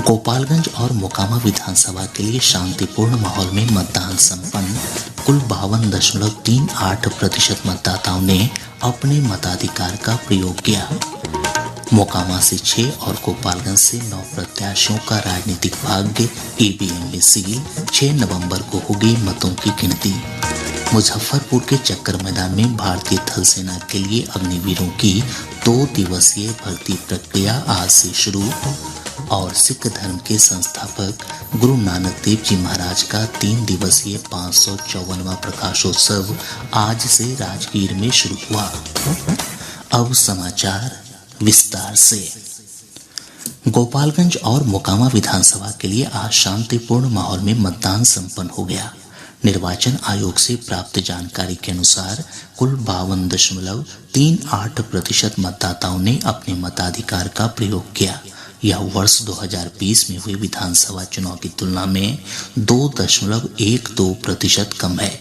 गोपालगंज और मोकामा विधानसभा के लिए शांतिपूर्ण माहौल में मतदान संपन्न। कुल 52.38% मतदाताओं ने अपने मताधिकार का प्रयोग किया। मोकामा से 6 और गोपालगंज से 9 प्रत्याशियों का राजनीतिक भाग्य ईवीएम में सील। 6 नवंबर को होगी मतों की गिनती। मुजफ्फरपुर के चक्कर मैदान में भारतीय थल सेना के लिए अग्निवीरों की 2 दिवसीय भर्ती प्रक्रिया आज से शुरू और सिख धर्म के संस्थापक गुरु नानक देव जी महाराज का 3 दिवसीय 554वां प्रकाशोत्सव आज से राजगीर में शुरू हुआ। अब समाचार विस्तार से। गोपालगंज और मोकामा विधानसभा के लिए आज शांतिपूर्ण माहौल में मतदान संपन्न हो गया। निर्वाचन आयोग से प्राप्त जानकारी के अनुसार कुल 52.38% मतदाताओं ने अपने मताधिकार का प्रयोग किया। यह वर्ष 2020 में हुए विधानसभा चुनाव की तुलना में 2.12% कम है।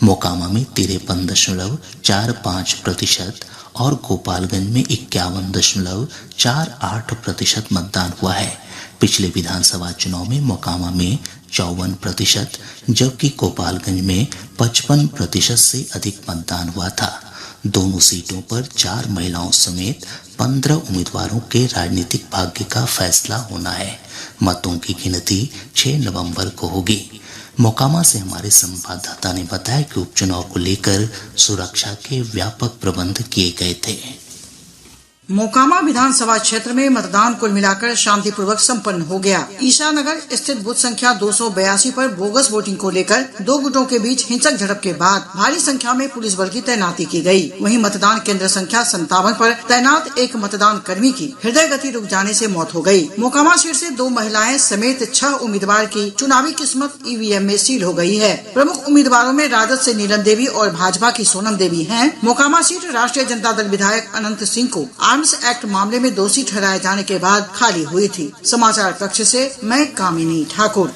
मोकामा में 53.45% और गोपालगंज में 51.48% मतदान हुआ है। पिछले विधानसभा चुनाव में मोकामा में 54% जबकि गोपालगंज में 55% से अधिक मतदान हुआ था। दोनों सीटों पर 4 महिलाओं समेत 15 उम्मीदवारों के राजनीतिक भाग्य का फैसला होना है। मतों की गिनती 6 नवंबर को होगी। मोकामा से हमारे संवाददाता ने बताया कि उपचुनाव को लेकर सुरक्षा के व्यापक प्रबंध किए गए थे। मोकामा विधानसभा क्षेत्र में मतदान कुल मिलाकर शांतिपूर्वक संपन्न हो गया। ईसानगर स्थित बूथ संख्या 282 पर बोगस वोटिंग को लेकर 2 गुटों के बीच हिंसक झड़प के बाद भारी संख्या में पुलिस बल की तैनाती की गई। वहीं मतदान केंद्र संख्या 57 पर तैनात एक मतदान कर्मी की हृदय गति रुक जाने से मौत हो गई। मोकामा सीट से 2 महिलाएं समेत 6 उम्मीदवार की चुनावी किस्मत ईवीएम में सील हो गई है। प्रमुख उम्मीदवारों में राजद से नीलम देवी और भाजपा की सोनम देवी हैं। मोकामा सीट राष्ट्रीय जनता दल विधायक अनंत सिंह को आर्म्स एक्ट मामले में दोषी ठहराए जाने के बाद खाली हुई थी। समाचार कक्ष से मैं कामिनी ठाकुर।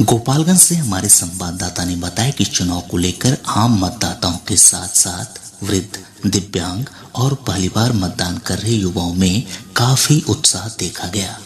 गोपालगंज से हमारे संवाददाता ने बताया कि चुनाव को लेकर आम मतदाताओं के साथ साथ वृद्ध, दिव्यांग और पहली बार मतदान कर रहे युवाओं में काफी उत्साह देखा गया।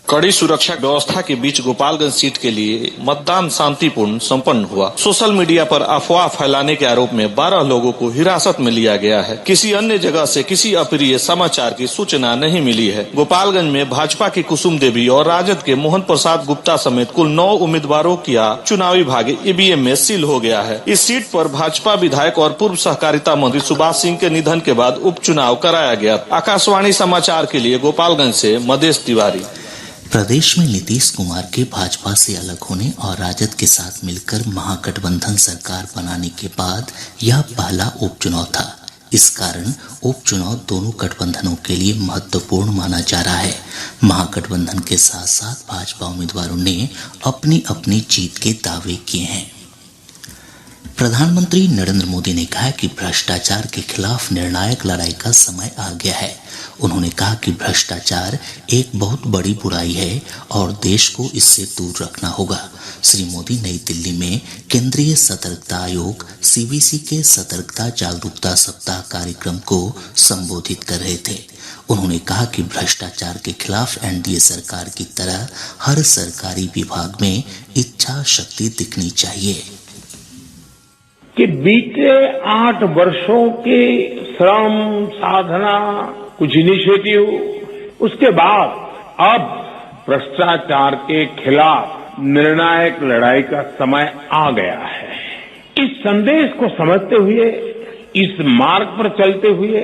कड़ी सुरक्षा व्यवस्था के बीच गोपालगंज सीट के लिए मतदान शांतिपूर्ण संपन्न हुआ। सोशल मीडिया पर अफवाह फैलाने के आरोप में 12 लोगों को हिरासत में लिया गया है। किसी अन्य जगह से किसी अप्रिय समाचार की सूचना नहीं मिली है। गोपालगंज में भाजपा की कुसुम देवी और राजद के मोहन प्रसाद गुप्ता समेत कुल 9 उम्मीदवारों का चुनावी भाग्य ईवीएम में सील हो गया है। इस सीट पर भाजपा विधायक और पूर्व सहकारिता मंत्री सुभाष सिंह के निधन के बाद उपचुनाव कराया गया। आकाशवाणी समाचार के लिए गोपालगंज से मधेश तिवारी। प्रदेश में नीतीश कुमार के भाजपा से अलग होने और राजद के साथ मिलकर महागठबंधन सरकार बनाने के बाद यह पहला उपचुनाव था। इस कारण उपचुनाव दोनों गठबंधनों के लिए महत्वपूर्ण माना जा रहा है। महागठबंधन के साथ साथ भाजपा उम्मीदवारों ने अपनी अपनी जीत के दावे किए हैं। प्रधानमंत्री नरेंद्र मोदी ने कहा कि भ्रष्टाचार के खिलाफ निर्णायक लड़ाई का समय आ गया है। उन्होंने कहा कि भ्रष्टाचार एक बहुत बड़ी बुराई है और देश को इससे दूर रखना होगा। श्री मोदी नई दिल्ली में केंद्रीय सतर्कता आयोग सीवीसी के सतर्कता जागरूकता सप्ताह कार्यक्रम को संबोधित कर रहे थे। उन्होंने कहा कि भ्रष्टाचार के खिलाफ एनडीए सरकार की तरह हर सरकारी विभाग में इच्छा शक्ति दिखनी चाहिए। कि बीते 8 वर्षों के श्रम साधना कुछ इनिशिएटिव उसके बाद अब भ्रष्टाचार के खिलाफ निर्णायक लड़ाई का समय आ गया है। इस संदेश को समझते हुए इस मार्ग पर चलते हुए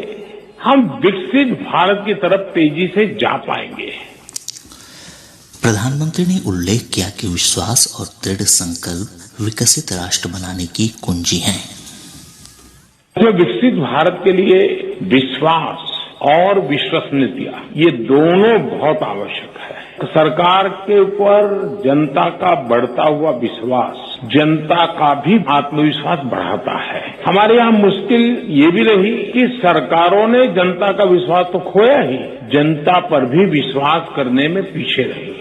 हम विकसित भारत की तरफ तेजी से जा पाएंगे। प्रधानमंत्री ने उल्लेख किया कि विश्वास और दृढ़ संकल्प विकसित राष्ट्र बनाने की कुंजी हैं। विकसित भारत के लिए विश्वास और विश्वसनीयता ये दोनों बहुत आवश्यक है। सरकार के ऊपर जनता का बढ़ता हुआ विश्वास जनता का भी आत्मविश्वास बढ़ाता है। हमारे यहाँ मुश्किल ये भी रही कि सरकारों ने जनता का विश्वास तो खोया ही, जनता पर भी विश्वास करने में पीछे रही।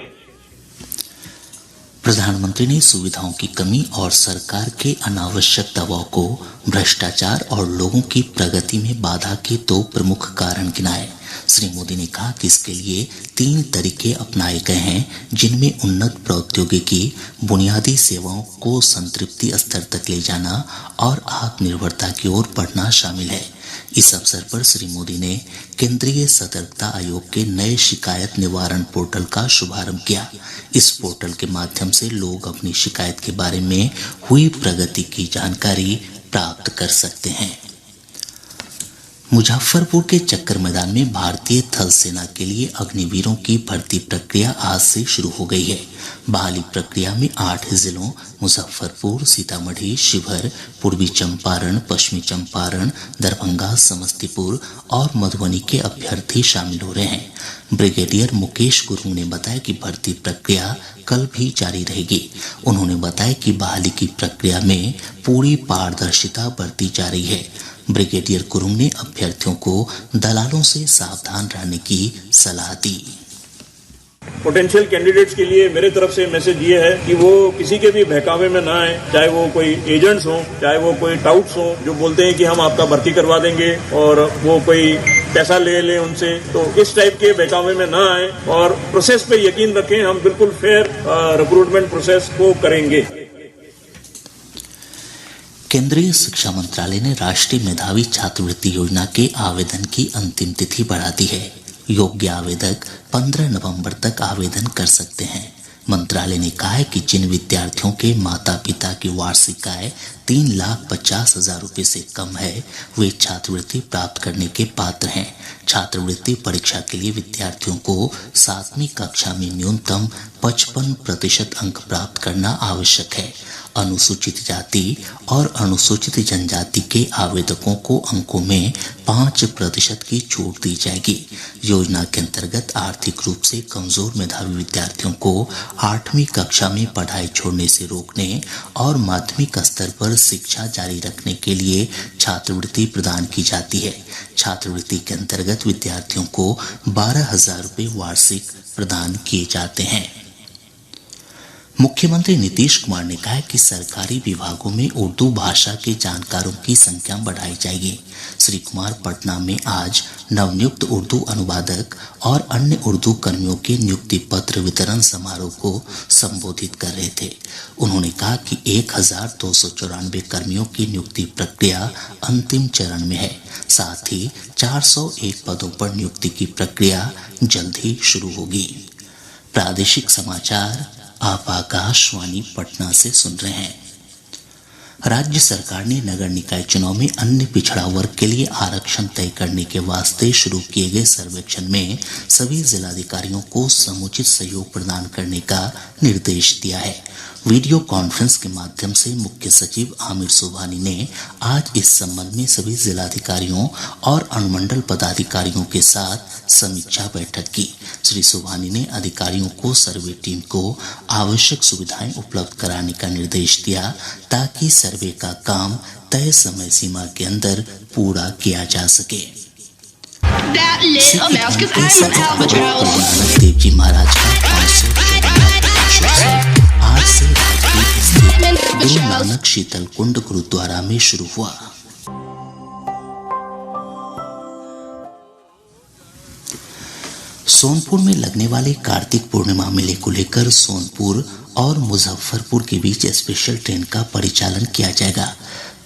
प्रधानमंत्री ने सुविधाओं की कमी और सरकार के अनावश्यक दबाव को भ्रष्टाचार और लोगों की प्रगति में बाधा के दो प्रमुख कारण गिनाए। श्री मोदी ने कहा कि इसके लिए 3 तरीके अपनाए गए हैं, जिनमें उन्नत प्रौद्योगिकी, बुनियादी सेवाओं को संतृप्ति स्तर तक ले जाना और आत्मनिर्भरता की ओर बढ़ना शामिल है। इस अवसर पर श्री मोदी ने केंद्रीय सतर्कता आयोग के नए शिकायत निवारण पोर्टल का शुभारंभ किया। इस पोर्टल के माध्यम से लोग अपनी शिकायत के बारे में हुई प्रगति की जानकारी प्राप्त कर सकते हैं। मुजफ्फरपुर के चक्कर मैदान में भारतीय थल सेना के लिए अग्निवीरों की भर्ती प्रक्रिया आज से शुरू हो गई है। बहाली प्रक्रिया में 8 जिलों मुजफ्फरपुर, सीतामढ़ी, शिवहर, पूर्वी चंपारण, पश्चिमी चंपारण, दरभंगा, समस्तीपुर और मधुबनी के अभ्यर्थी शामिल हो रहे हैं। ब्रिगेडियर मुकेश गुरुंग ने बताया कि भर्ती प्रक्रिया कल भी जारी रहेगी। उन्होंने बताया कि बहाली की प्रक्रिया में पूरी पारदर्शिता बरती जा रही है। ब्रिगेडियर गुरुंग ने अभ्यर्थियों को दलालों से सावधान रहने की सलाह दी। पोटेंशियल कैंडिडेट्स के लिए मेरे तरफ से मैसेज ये है कि वो किसी के भी बहकावे में ना आए, चाहे वो कोई एजेंट्स हों, चाहे वो कोई टाउट्स हों जो बोलते हैं कि हम आपका भर्ती करवा देंगे और वो कोई पैसा ले उनसे, तो इस टाइप के बहकावे में ना आए और प्रोसेस पे यकीन रखें। हम बिल्कुल फेयर रिक्रूटमेंट प्रोसेस को करेंगे। केंद्रीय शिक्षा मंत्रालय ने राष्ट्रीय मेधावी छात्रवृत्ति योजना के आवेदन की अंतिम तिथि बढ़ा दी है। योग्य आवेदक 15 नवंबर तक आवेदन कर सकते हैं। मंत्रालय ने कहा है कि जिन विद्यार्थियों के माता पिता की वार्षिक आय 3,50,000 रुपए से कम है, वे छात्रवृत्ति प्राप्त करने के पात्र हैं। छात्रवृत्ति परीक्षा के लिए विद्यार्थियों को 7वीं कक्षा में न्यूनतम 55% अंक प्राप्त करना आवश्यक है। अनुसूचित जाति और अनुसूचित जनजाति के आवेदकों को अंकों में 5% की छूट दी जाएगी। योजना के अंतर्गत आर्थिक रूप से कमजोर मेधावी विद्यार्थियों को 8वीं कक्षा में पढ़ाई छोड़ने से रोकने और माध्यमिक स्तर पर शिक्षा जारी रखने के लिए छात्रवृत्ति प्रदान की जाती है। छात्रवृत्ति के अंतर्गत विद्यार्थियों को 12,000 रुपए वार्षिक प्रदान किए जाते हैं। मुख्यमंत्री नीतीश कुमार ने कहा है कि सरकारी विभागों में उर्दू भाषा के जानकारों की संख्या बढ़ाई जाएगी। श्री कुमार पटना में आज नवनियुक्त उर्दू अनुवादक और अन्य उर्दू कर्मियों के नियुक्ति पत्र वितरण समारोह को संबोधित कर रहे थे। उन्होंने कहा कि 1,294 कर्मियों की नियुक्ति प्रक्रिया अंतिम चरण में है। साथ ही 401 पदों पर नियुक्ति की प्रक्रिया जल्द ही शुरू होगी। प्रादेशिक समाचार आप आकाशवाणी पटना से सुन रहे हैं। राज्य सरकार ने नगर निकाय चुनाव में अन्य पिछड़ा वर्ग के लिए आरक्षण तय करने के वास्ते शुरू किए गए सर्वेक्षण में सभी जिलाधिकारियों को समुचित सहयोग प्रदान करने का निर्देश दिया है। वीडियो कॉन्फ्रेंस के माध्यम से मुख्य सचिव आमिर सुबहानी ने आज इस संबंध में सभी जिलाधिकारियों और अनुमंडल पदाधिकारियों के साथ समीक्षा बैठक की। श्री सुबहानी ने अधिकारियों को सर्वे टीम को आवश्यक सुविधाएं उपलब्ध कराने का निर्देश दिया ताकि सर्वे का काम तय समय सीमा के अंदर पूरा किया जा सके। देव जी महाराज का 500 आज से राजगीर स्थित गुरु नानक शीतल कुंड गुरुद्वारा में शुरू हुआ। सोनपुर में लगने वाले कार्तिक पूर्णिमा मेले को लेकर सोनपुर और मुजफ्फरपुर के बीच स्पेशल ट्रेन का परिचालन किया जाएगा।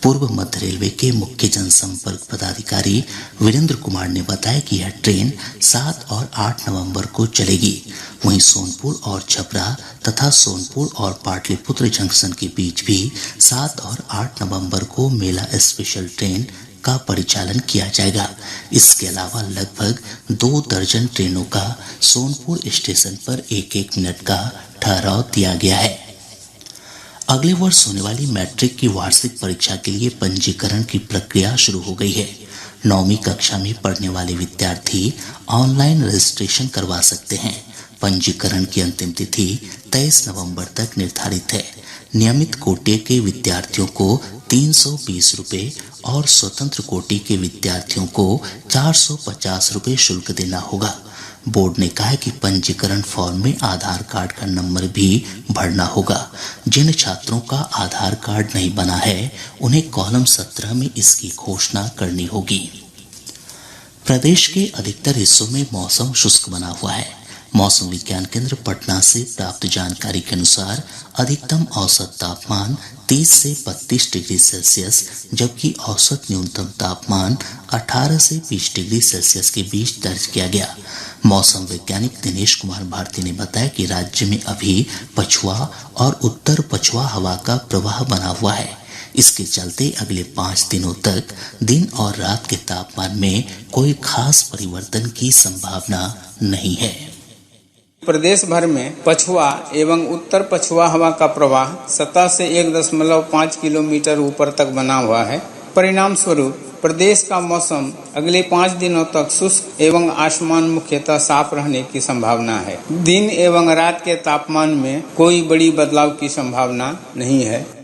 पूर्व मध्य रेलवे के मुख्य जनसंपर्क पदाधिकारी वीरेंद्र कुमार ने बताया कि यह ट्रेन 7 और 8 नवंबर को चलेगी। वहीं सोनपुर और छपरा तथा सोनपुर और पाटलिपुत्र जंक्शन के बीच भी 7 और 8 नवंबर को मेला स्पेशल ट्रेन का परिचालन किया जाएगा। इसके अलावा लगभग 2 दर्जन ट्रेनों का सोनपुर स्टेशन पर 1-1 मिनट का ठहराव दिया गया है। अगले वर्ष होने वाली मैट्रिक की वार्षिक परीक्षा के लिए पंजीकरण की प्रक्रिया शुरू हो गई है। 9वीं कक्षा में पढ़ने वाले विद्यार्थी ऑनलाइन रजिस्ट्रेशन करवा सकते हैं। पंजीकरण की अंतिम तिथि 23 नवंबर तक निर्धारित है। नियमित कोटे के विद्यार्थियों को 320 रुपए और स्वतंत्र कोटि के विद्यार्थियों को 450 रुपए शुल्क देना होगा। बोर्ड ने कहा है कि पंजीकरण फॉर्म में आधार कार्ड का नंबर भी भरना होगा। जिन छात्रों का आधार कार्ड नहीं बना है उन्हें कॉलम 17 में इसकी घोषणा करनी होगी। प्रदेश के अधिकतर हिस्सों में मौसम शुष्क बना हुआ है। मौसम विज्ञान केंद्र पटना से प्राप्त जानकारी के अनुसार अधिकतम औसत तापमान 30 से 32 डिग्री सेल्सियस जबकि औसत न्यूनतम तापमान 18 से 20 डिग्री सेल्सियस के बीच दर्ज किया गया। मौसम वैज्ञानिक दिनेश कुमार भारती ने बताया कि राज्य में अभी पछुआ और उत्तर पछुआ हवा का प्रवाह बना हुआ है। इसके चलते अगले 5 दिनों तक दिन और रात के तापमान में कोई खास परिवर्तन की संभावना नहीं है। प्रदेश भर में पछुआ एवं उत्तर पछुआ हवा का प्रवाह सतह से 1.5 किलोमीटर ऊपर तक बना हुआ है। परिणाम स्वरूप प्रदेश का मौसम अगले 5 दिनों तक शुष्क एवं आसमान मुख्यतः साफ रहने की संभावना है। दिन एवं रात के तापमान में कोई बड़ी बदलाव की संभावना नहीं है।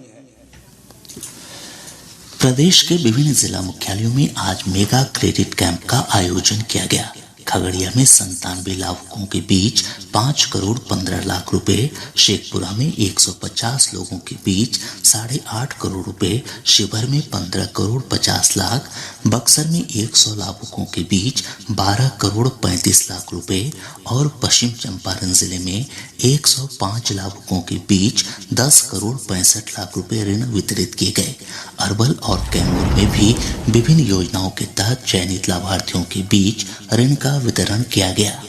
प्रदेश के विभिन्न जिला मुख्यालयों में आज मेगा क्रेडिट कैंप का आयोजन किया गया। खगड़िया में 97 लाभुकों के बीच 5 करोड़ 15 लाख रुपए, शेखपुरा में 150 लोगों के बीच 8.5 करोड़ रुपए, शिवहर में 15 करोड़ 50 लाख, बक्सर में 100 लाभुकों के बीच 12 करोड़ 35 लाख रुपए और पश्चिम चंपारण जिले में 105 लाभुकों के बीच 10 करोड़ 65 लाख रुपए ऋण वितरित किए गए। अरवल और कैमूर में भी विभिन्न योजनाओं के तहत चयनित लाभार्थियों के बीच ऋण का वितरण किया गया।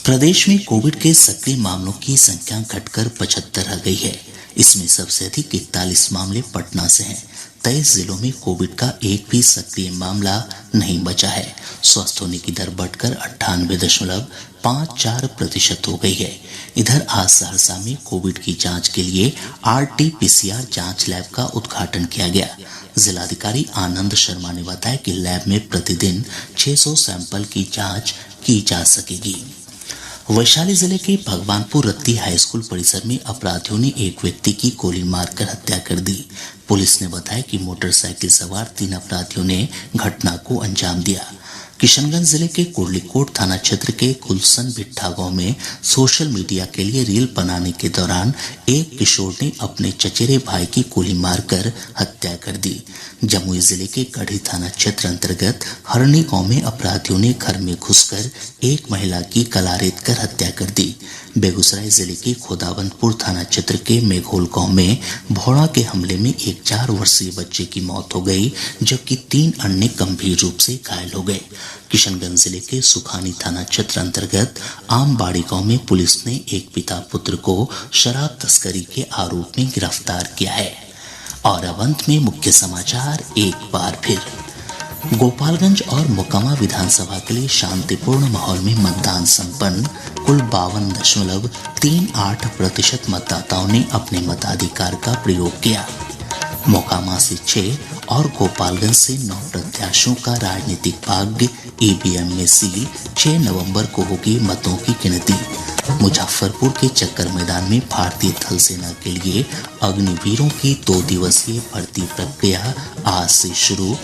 प्रदेश में कोविड के सक्रिय मामलों की संख्या घटकर 75 रह गई है। इसमें सबसे अधिक 41 मामले पटना से हैं। 23 जिलों में कोविड का एक भी सक्रिय मामला नहीं बचा है। स्वस्थ होने की दर बढ़कर 98.54% हो गई है। इधर आज सहरसा में कोविड की जांच के लिए RT-PCR जांच लैब का उद्घाटन किया गया। जिलाधिकारी आनंद शर्मा ने बताया कि लैब में प्रतिदिन 600 सैंपल की जांच की जा सकेगी। वैशाली जिले के भगवानपुर रत्ती हाई स्कूल परिसर में अपराधियों ने एक व्यक्ति की गोली मारकर हत्या कर दी। पुलिस ने बताया कि मोटरसाइकिल सवार 3 अपराधियों ने घटना को अंजाम दिया। किशनगंज जिले के कुर्लीकोट थाना क्षेत्र के कुलसन भिट्ठा गांव में सोशल मीडिया के लिए रील बनाने के दौरान एक किशोर ने अपने चचेरे भाई की गोली मारकर हत्या कर दी। जमुई जिले के गढ़ी थाना क्षेत्र अंतर्गत हरणी गांव में अपराधियों ने घर में घुसकर एक महिला की गला रेत कर हत्या कर दी। बेगूसराय जिले के खोदावंतपुर थाना क्षेत्र के मेघोल गांव में भौड़ा के हमले में एक 4 वर्षीय बच्चे की मौत हो गई जबकि 3 अन्य गंभीर रूप से घायल हो गए। किशनगंज जिले के सुखानी थाना क्षेत्र अंतर्गत आमबाड़ी गांव में पुलिस ने एक पिता पुत्र को शराब तस्करी के आरोप में गिरफ्तार किया है। और अब अंत में मुख्य समाचार एक बार फिर। गोपालगंज और मोकामा विधानसभा के लिए शांतिपूर्ण माहौल में मतदान संपन्न। कुल 52.38% मतदाताओं ने अपने मताधिकार का प्रयोग किया। मोकामा से 6 और गोपालगंज से 9 प्रत्याशियों का राजनीतिक भाग्य ईवीएम में सील। 6 नवंबर को होगी मतों की गिनती। मुजफ्फरपुर के चक्कर मैदान में भारतीय थल सेना के लिए अग्निवीरों की 2 दिवसीय भर्ती प्रक्रिया आज से शुरू।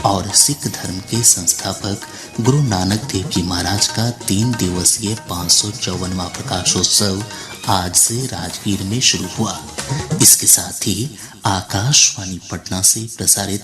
और सिख धर्म के संस्थापक गुरु नानक देव जी महाराज का 3 दिवसीय 554वां प्रकाशोत्सव आज से राजगीर में शुरू हुआ। इसके साथ ही आकाशवाणी पटना से प्रसारित